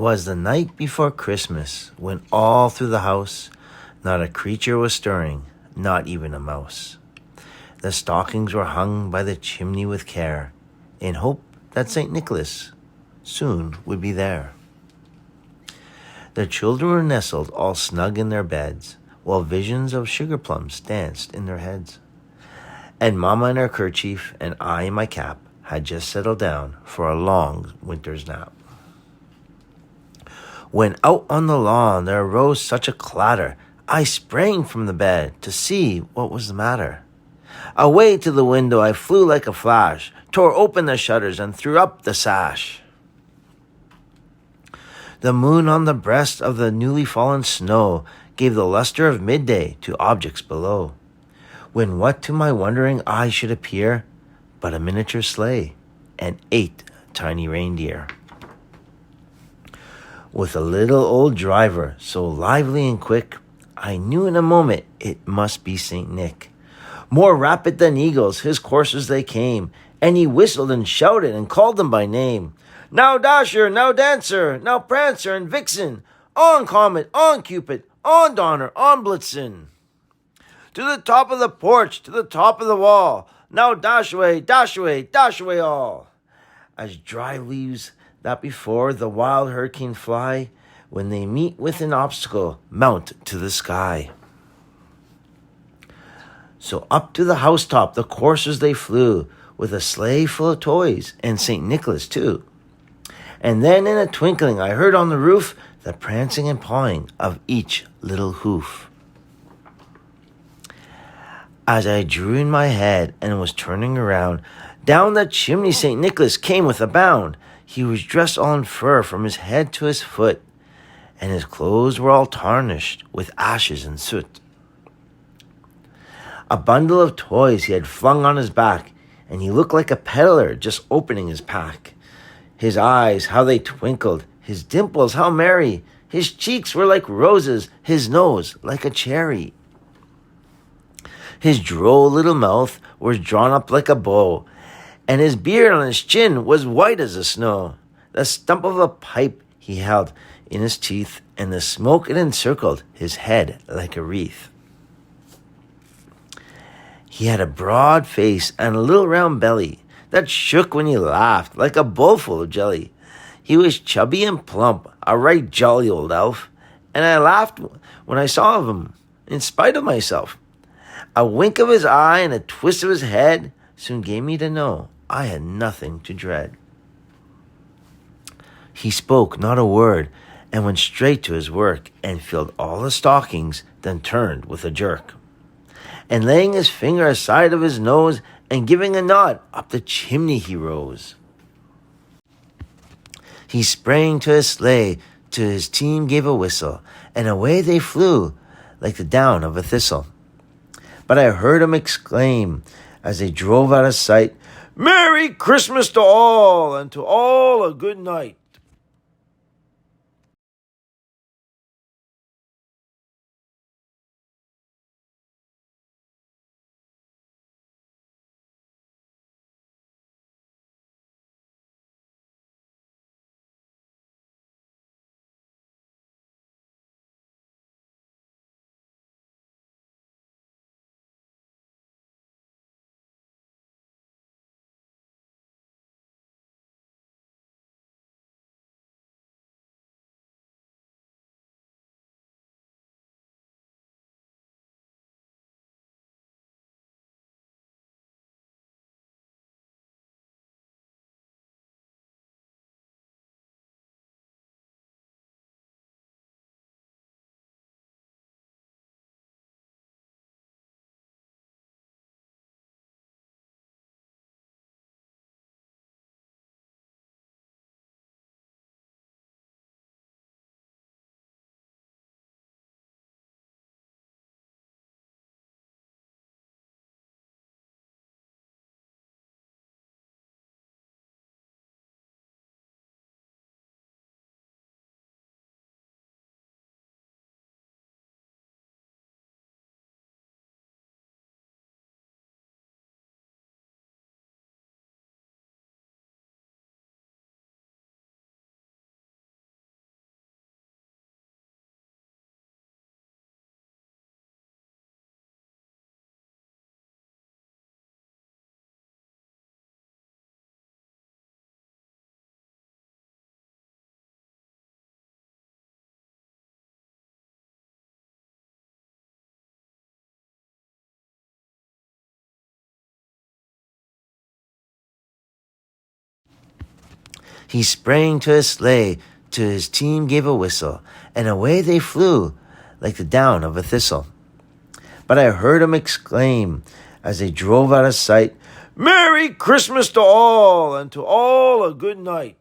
'Twas the night before Christmas, when all through the house not a creature was stirring, not even a mouse. The stockings were hung by the chimney with care, in hope that St. Nicholas soon would be there. The children were nestled all snug in their beds, while visions of sugar plums danced in their heads. And Mamma in her kerchief and I in my cap had just settled down for a long winter's nap. When out on the lawn there arose such a clatter, I sprang from the bed to see what was the matter. Away to the window I flew like a flash, tore open the shutters and threw up the sash. The moon on the breast of the newly fallen snow gave the luster of midday to objects below, when what to my wondering eye should appear but a miniature sleigh and 8 tiny reindeer, with a little old driver so lively and quick, I knew in a moment it must be St. Nick. More rapid than eagles, his coursers they came, and he whistled and shouted and called them by name. Now Dasher, now Dancer, now Prancer and Vixen, on Comet, on Cupid, on Donner, on Blitzen. To the top of the porch, to the top of the wall, now dash away, dash away, dash away all. As dry leaves that before the wild hurricane fly, when they meet with an obstacle, mount to the sky. So up to the housetop the coursers they flew, with a sleigh full of toys, and St. Nicholas too. And then in a twinkling I heard on the roof the prancing and pawing of each little hoof. As I drew in my head and was turning around, down the chimney St. Nicholas came with a bound. He was dressed all in fur from his head to his foot, and his clothes were all tarnished with ashes and soot. A bundle of toys he had flung on his back, and he looked like a peddler just opening his pack. His eyes, how they twinkled, his dimples, how merry. His cheeks were like roses, his nose like a cherry. His droll little mouth was drawn up like a bow, and his beard on his chin was white as the snow. The stump of a pipe he held in his teeth, and the smoke it encircled his head like a wreath. He had a broad face and a little round belly that shook when he laughed like a bowl full of jelly. He was chubby and plump, a right jolly old elf, and I laughed when I saw him, in spite of myself. A wink of his eye and a twist of his head soon gave me to know I had nothing to dread. He spoke not a word and went straight to his work and filled all the stockings, then turned with a jerk. And laying his finger aside of his nose and giving a nod, up the chimney he rose. He sprang to his sleigh, to his team gave a whistle, and away they flew like the down of a thistle. But I heard him exclaim, as they drove out of sight, "Merry Christmas to all, and to all a good night." He sprang to his sleigh, to his team gave a whistle, and away they flew like the down of a thistle. But I heard him exclaim as they drove out of sight, "Merry Christmas to all, and to all a good night."